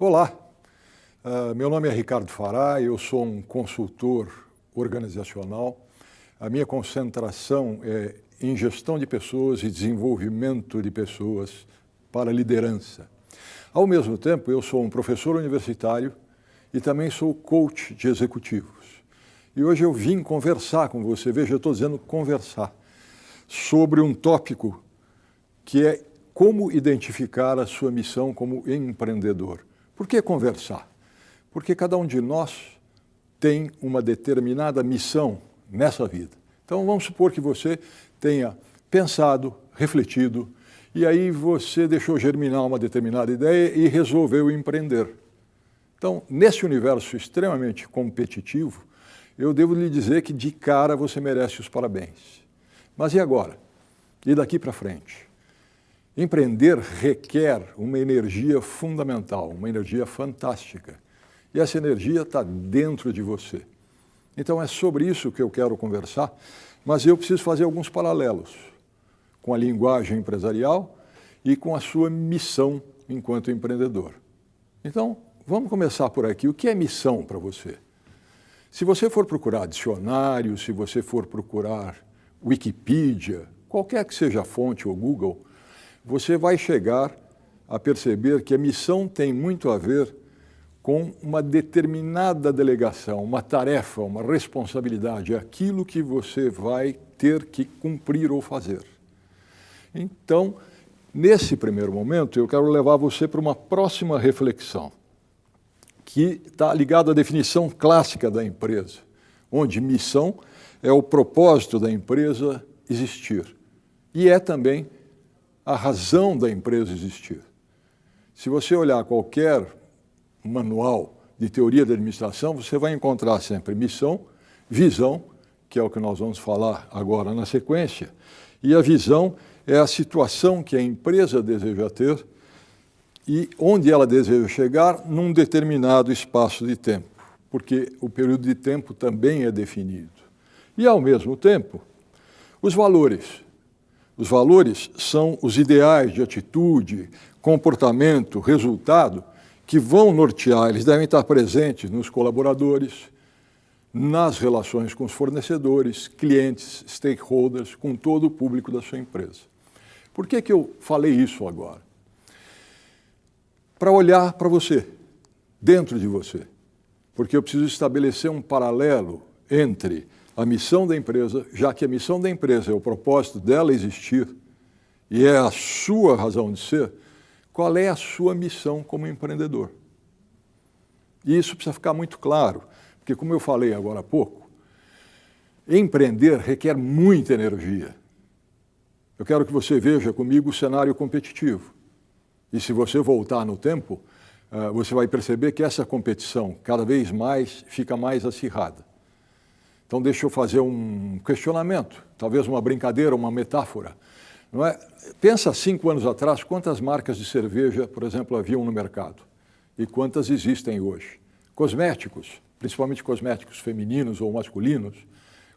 Olá, meu nome é Ricardo Fará, eu sou um consultor organizacional. A minha concentração é em gestão de pessoas e desenvolvimento de pessoas para liderança. Ao mesmo tempo, eu sou um professor universitário e também sou coach de executivos. E hoje eu vim conversar com você, veja, eu estou dizendo conversar, sobre um tópico que é como identificar a sua missão como empreendedor. Por que conversar? Porque cada um de nós tem uma determinada missão nessa vida. Então vamos supor que você tenha pensado, refletido, e aí você deixou germinar uma determinada ideia e resolveu empreender. Então, nesse universo extremamente competitivo, eu devo lhe dizer que de cara você merece os parabéns. Mas e agora? E daqui para frente? Empreender requer uma energia fundamental, uma energia fantástica. E essa energia está dentro de você. Então é sobre isso que eu quero conversar, mas eu preciso fazer alguns paralelos com a linguagem empresarial e com a sua missão enquanto empreendedor. Então, vamos começar por aqui. O que é missão para você? Se você for procurar dicionário, se você for procurar Wikipedia, qualquer que seja a fonte ou Google, você vai chegar a perceber que a missão tem muito a ver com uma determinada delegação, uma tarefa, uma responsabilidade, aquilo que você vai ter que cumprir ou fazer. Então, nesse primeiro momento, eu quero levar você para uma próxima reflexão, que está ligada à definição clássica da empresa, onde missão é o propósito da empresa existir e é também a razão da empresa existir. Se você olhar qualquer manual de teoria da administração, você vai encontrar sempre missão, visão, que é o que nós vamos falar agora na sequência, e a visão é a situação que a empresa deseja ter e onde ela deseja chegar num determinado espaço de tempo, porque o período de tempo também é definido. E, ao mesmo tempo, os valores. Os valores são os ideais de atitude, comportamento, resultado que vão nortear, eles devem estar presentes nos colaboradores, nas relações com os fornecedores, clientes, stakeholders, com todo o público da sua empresa. Por que eu falei isso agora? Para olhar para você, dentro de você, porque eu preciso estabelecer um paralelo entre a missão da empresa, já que a missão da empresa é o propósito dela existir e é a sua razão de ser, qual é a sua missão como empreendedor? E isso precisa ficar muito claro, porque como eu falei agora há pouco, empreender requer muita energia. Eu quero que você veja comigo o cenário competitivo. E se você voltar no tempo, você vai perceber que essa competição cada vez mais fica mais acirrada. Então, deixa eu fazer um questionamento, talvez uma brincadeira, uma metáfora. Não é? Pensa 5 anos atrás, quantas marcas de cerveja, por exemplo, haviam no mercado? E quantas existem hoje? Cosméticos, principalmente cosméticos femininos ou masculinos,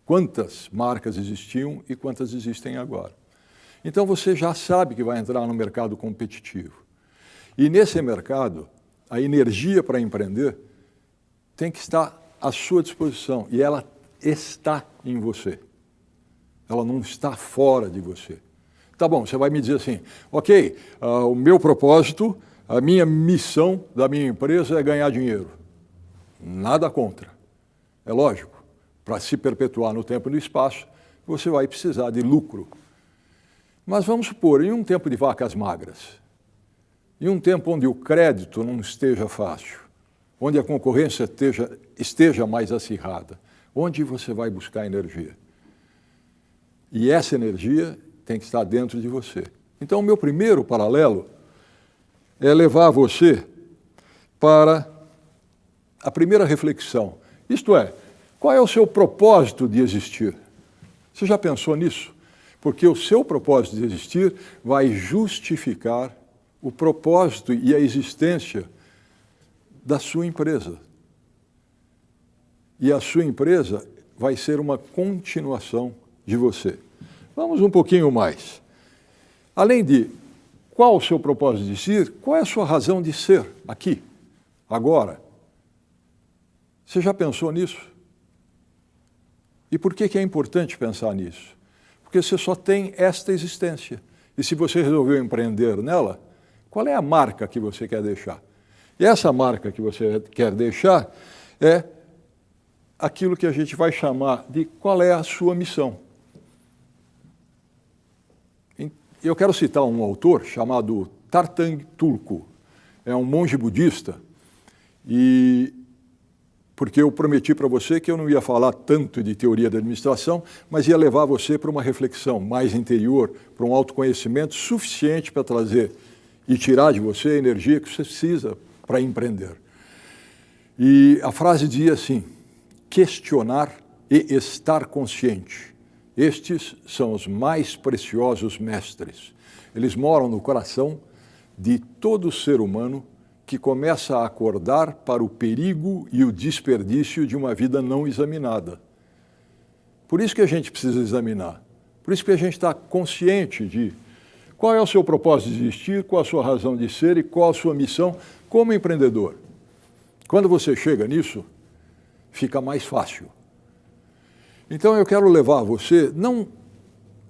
quantas marcas existiam e quantas existem agora? Então, você já sabe que vai entrar no mercado competitivo. E nesse mercado, a energia para empreender tem que estar à sua disposição e ela está em você. Ela não está fora de você. Tá bom, você vai me dizer assim, ok, o meu propósito, a minha missão da minha empresa é ganhar dinheiro. Nada contra. É lógico, para se perpetuar no tempo e no espaço, você vai precisar de lucro. Mas vamos supor, em um tempo de vacas magras, em um tempo onde o crédito não esteja fácil, onde a concorrência esteja mais acirrada, onde você vai buscar energia? E essa energia tem que estar dentro de você. Então, o meu primeiro paralelo é levar você para a primeira reflexão. Isto é, qual é o seu propósito de existir? Você já pensou nisso? Porque o seu propósito de existir vai justificar o propósito e a existência da sua empresa. E a sua empresa vai ser uma continuação de você. Vamos um pouquinho mais. Além de qual o seu propósito de ser, qual é a sua razão de ser aqui? agora. Você já pensou nisso? E por que é importante pensar nisso? Porque você só tem esta existência. E se você resolveu empreender nela, qual é a marca que você quer deixar? E essa marca que você quer deixar é aquilo que a gente vai chamar de qual é a sua missão. Eu quero citar um autor chamado Tartang Tulku. É um monge budista, porque eu prometi para você que eu não ia falar tanto de teoria da administração, mas ia levar você para uma reflexão mais interior, para um autoconhecimento suficiente para trazer e tirar de você a energia que você precisa para empreender. E a frase dizia assim: questionar e estar consciente. Estes são os mais preciosos mestres. Eles moram no coração de todo ser humano que começa a acordar para o perigo e o desperdício de uma vida não examinada. Por isso que a gente precisa examinar. Por isso que a gente está consciente de qual é o seu propósito de existir, qual a sua razão de ser e qual a sua missão como empreendedor. Quando você chega nisso, fica mais fácil. Então eu quero levar você,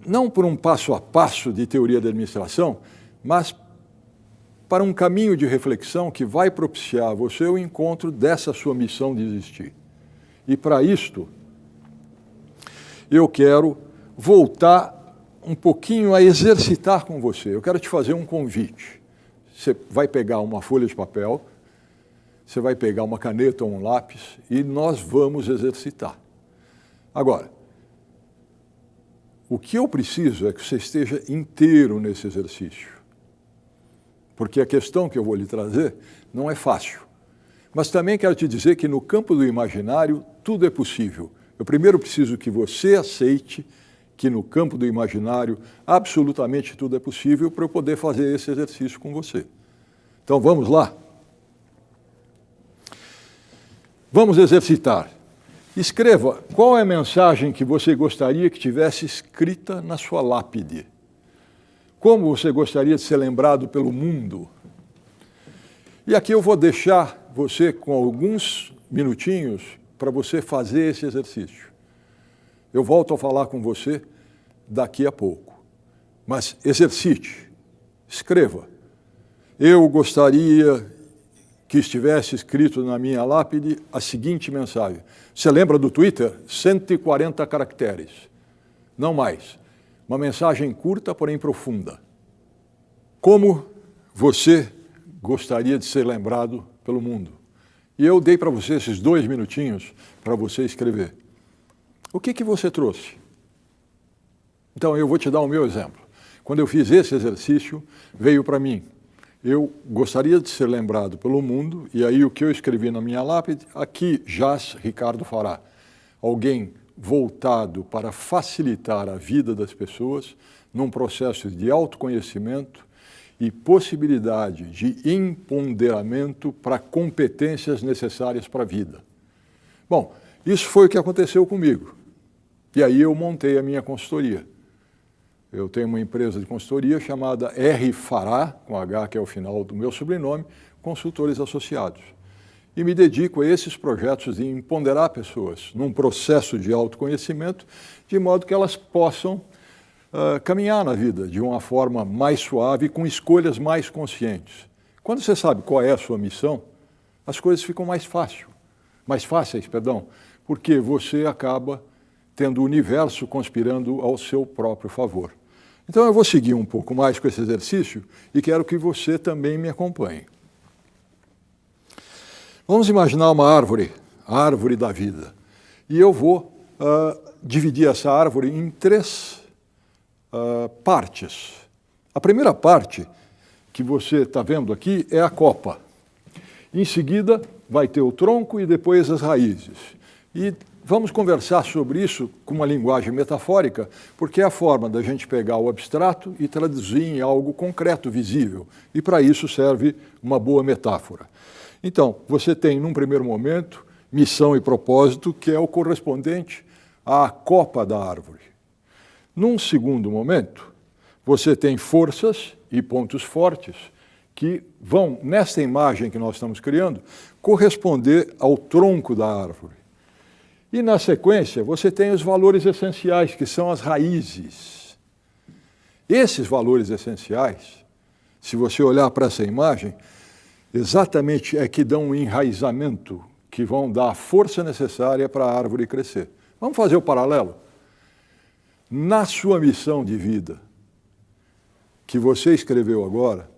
não por um passo a passo de teoria da administração, mas para um caminho de reflexão que vai propiciar a você o encontro dessa sua missão de existir. E para isto, eu quero voltar um pouquinho a exercitar com você. Eu quero te fazer um convite. Você vai pegar uma folha de papel, você vai pegar uma caneta ou um lápis e nós vamos exercitar. Agora, o que eu preciso é que você esteja inteiro nesse exercício. Porque a questão que eu vou lhe trazer não é fácil. Mas também quero te dizer que no campo do imaginário tudo é possível. Eu primeiro preciso que você aceite que no campo do imaginário absolutamente tudo é possível para eu poder fazer esse exercício com você. Então vamos lá? Vamos exercitar. Escreva qual é a mensagem que você gostaria que tivesse escrita na sua lápide. Como você gostaria de ser lembrado pelo mundo? E aqui eu vou deixar você com alguns minutinhos para você fazer esse exercício. Eu volto a falar com você daqui a pouco. Mas exercite, escreva. Eu gostaria que estivesse escrito na minha lápide a seguinte mensagem. Você lembra do Twitter? 140 caracteres, não mais. Uma mensagem curta, porém profunda. Como você gostaria de ser lembrado pelo mundo? E eu dei para você esses 2 minutinhos para você escrever. O que você trouxe? Então, eu vou te dar o meu exemplo. Quando eu fiz esse exercício, veio para mim. Eu gostaria de ser lembrado pelo mundo, e aí o que eu escrevi na minha lápide, aqui jaz Ricardo Fará, alguém voltado para facilitar a vida das pessoas num processo de autoconhecimento e possibilidade de empoderamento para competências necessárias para a vida. Bom, isso foi o que aconteceu comigo. E aí eu montei a minha consultoria. Eu tenho uma empresa de consultoria chamada R. Fará, com H, que é o final do meu sobrenome, Consultores Associados. E me dedico a esses projetos de empoderar pessoas num processo de autoconhecimento, de modo que elas possam caminhar na vida de uma forma mais suave, com escolhas mais conscientes. Quando você sabe qual é a sua missão, as coisas ficam mais fáceis, porque você acaba tendo o universo conspirando ao seu próprio favor. Então eu vou seguir um pouco mais com esse exercício e quero que você também me acompanhe. Vamos imaginar uma árvore, a árvore da vida. E eu vou dividir essa árvore em 3 partes. A primeira parte que você está vendo aqui é a copa. Em seguida vai ter o tronco e depois as raízes. E vamos conversar sobre isso com uma linguagem metafórica, porque é a forma da gente pegar o abstrato e traduzir em algo concreto, visível. E para isso serve uma boa metáfora. Então, você tem, num primeiro momento, missão e propósito, que é o correspondente à copa da árvore. Num segundo momento, você tem forças e pontos fortes, que vão, nesta imagem que nós estamos criando, corresponder ao tronco da árvore. E, na sequência, você tem os valores essenciais, que são as raízes. Esses valores essenciais, se você olhar para essa imagem, exatamente é que dão um enraizamento, que vão dar a força necessária para a árvore crescer. Vamos fazer o paralelo? Na sua missão de vida, que você escreveu agora,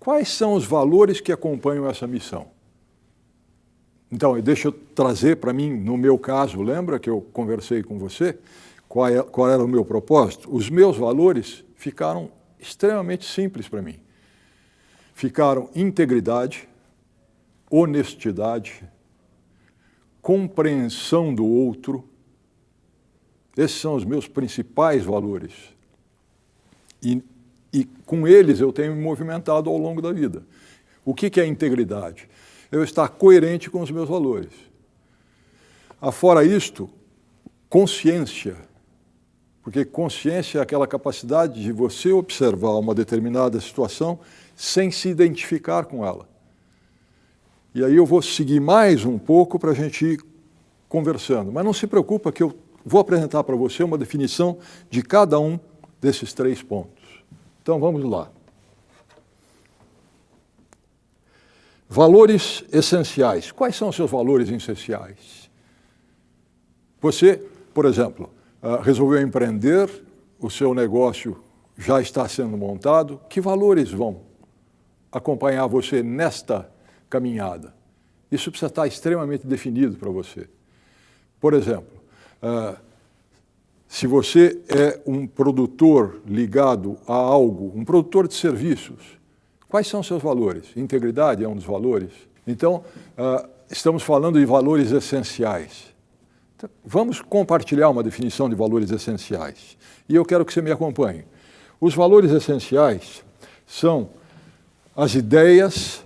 quais são os valores que acompanham essa missão? Então, deixa eu trazer para mim, no meu caso, lembra que eu conversei com você? Qual era o meu propósito? Os meus valores ficaram extremamente simples para mim. Ficaram integridade, honestidade, compreensão do outro. Esses são os meus principais valores. E com eles eu tenho me movimentado ao longo da vida. O que é integridade? Eu estar coerente com os meus valores. Afora isto, consciência. Porque consciência é aquela capacidade de você observar uma determinada situação sem se identificar com ela. E aí eu vou seguir mais um pouco para a gente ir conversando. Mas não se preocupa que eu vou apresentar para você uma definição de cada um desses 3 pontos. Então vamos lá. Valores essenciais. Quais são os seus valores essenciais? Você, por exemplo, resolveu empreender, o seu negócio já está sendo montado. Que valores vão acompanhar você nesta caminhada? Isso precisa estar extremamente definido para você. Por exemplo, se você é um produtor ligado a algo, um produtor de serviços, quais são os seus valores? Integridade é um dos valores. Então, estamos falando de valores essenciais. Então, vamos compartilhar uma definição de valores essenciais. E eu quero que você me acompanhe. Os valores essenciais são as ideias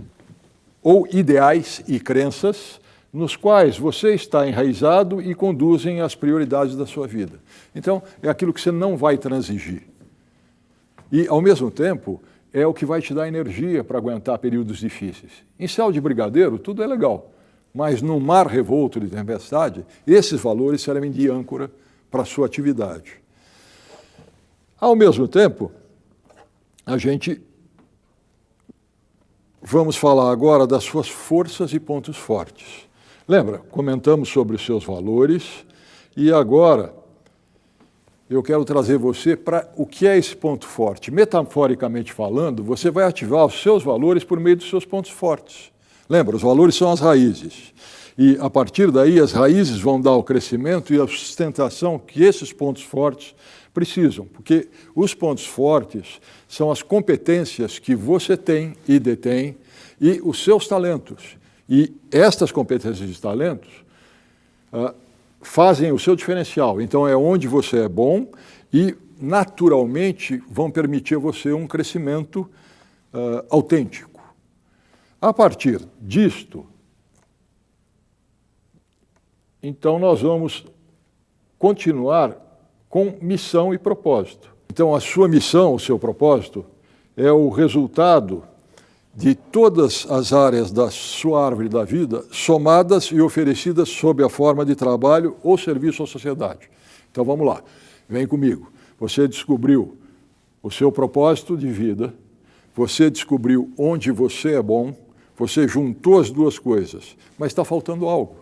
ou ideais e crenças nos quais você está enraizado e conduzem as prioridades da sua vida. Então, é aquilo que você não vai transigir. E, ao mesmo tempo, é o que vai te dar energia para aguentar períodos difíceis. Em céu de brigadeiro, tudo é legal, mas no mar revolto de tempestade, esses valores servem de âncora para a sua atividade. Ao mesmo tempo, vamos falar agora das suas forças e pontos fortes. Lembra, comentamos sobre os seus valores e agora eu quero trazer você para o que é esse ponto forte. Metaforicamente falando, você vai ativar os seus valores por meio dos seus pontos fortes. Lembra, os valores são as raízes. E, a partir daí, as raízes vão dar o crescimento e a sustentação que esses pontos fortes precisam. Porque os pontos fortes são as competências que você tem e detém e os seus talentos. E estas competências e talentos fazem o seu diferencial. Então, é onde você é bom e, naturalmente, vão permitir a você um crescimento autêntico. A partir disto, então, nós vamos continuar com missão e propósito. Então, a sua missão, o seu propósito, é o resultado de todas as áreas da sua árvore da vida somadas e oferecidas sob a forma de trabalho ou serviço à sociedade. Então vamos lá, vem comigo. Você descobriu o seu propósito de vida, você descobriu onde você é bom, você juntou as duas coisas, mas está faltando algo.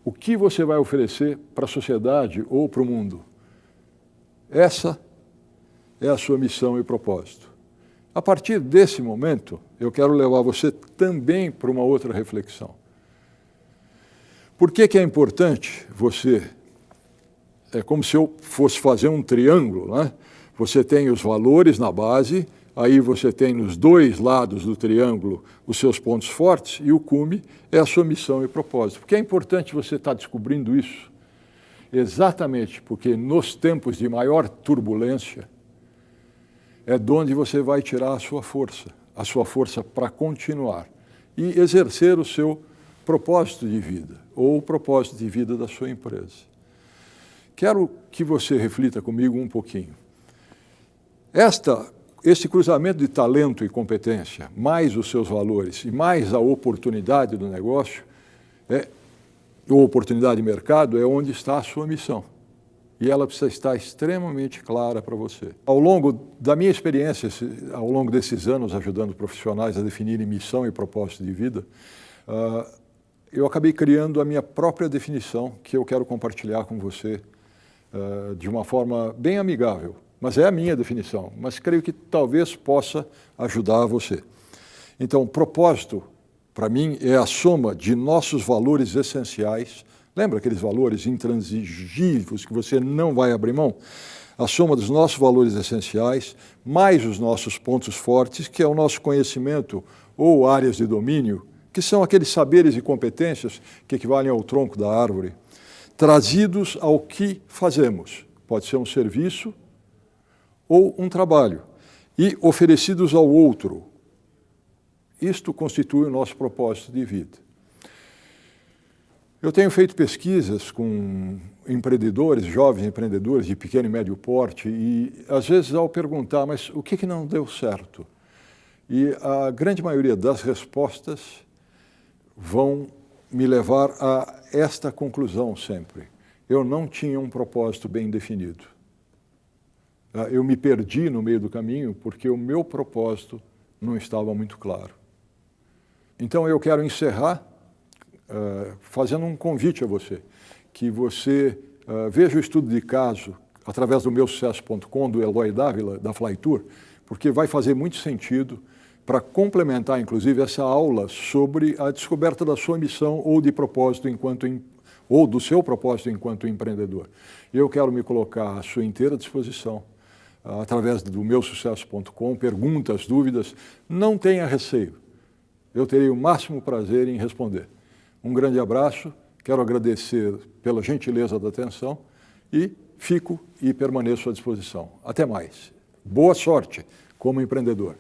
O que você vai oferecer para a sociedade ou para o mundo? Essa é a sua missão e propósito. A partir desse momento, eu quero levar você também para uma outra reflexão. Por que é importante você? É como se eu fosse fazer um triângulo, né? Você tem os valores na base, aí você tem nos 2 lados do triângulo os seus pontos fortes e o cume é a sua missão e propósito. Por que é importante você estar descobrindo isso? Exatamente porque nos tempos de maior turbulência, é de onde você vai tirar a sua força para continuar e exercer o seu propósito de vida ou o propósito de vida da sua empresa. Quero que você reflita comigo um pouquinho. esse cruzamento de talento e competência, mais os seus valores e mais a oportunidade do negócio, ou oportunidade de mercado, é onde está a sua missão. E ela precisa estar extremamente clara para você. Ao longo da minha experiência, ao longo desses anos ajudando profissionais a definirem missão e propósito de vida, eu acabei criando a minha própria definição, que eu quero compartilhar com você de uma forma bem amigável. Mas é a minha definição, mas creio que talvez possa ajudar você. Então, propósito, para mim, é a soma de nossos valores essenciais. Lembra aqueles valores intransigíveis que você não vai abrir mão? A soma dos nossos valores essenciais, mais os nossos pontos fortes, que é o nosso conhecimento ou áreas de domínio, que são aqueles saberes e competências que equivalem ao tronco da árvore, trazidos ao que fazemos. Pode ser um serviço ou um trabalho, e oferecidos ao outro. Isto constitui o nosso propósito de vida. Eu tenho feito pesquisas com empreendedores, jovens empreendedores de pequeno e médio porte, e às vezes ao perguntar, mas o que não deu certo? E a grande maioria das respostas vão me levar a esta conclusão sempre. Eu não tinha um propósito bem definido. Eu me perdi no meio do caminho porque o meu propósito não estava muito claro. Então eu quero encerrar fazendo um convite a você, que você veja o estudo de caso através do meusucesso.com, do Eloy Dávila, da Flytour, porque vai fazer muito sentido para complementar, inclusive, essa aula sobre a descoberta da sua missão ou de propósito ou do seu propósito enquanto empreendedor. Eu quero me colocar à sua inteira disposição através do meusucesso.com, perguntas, dúvidas, não tenha receio. Eu terei o máximo prazer em responder. Um grande abraço, quero agradecer pela gentileza da atenção e fico e permaneço à disposição. Até mais. Boa sorte como empreendedor.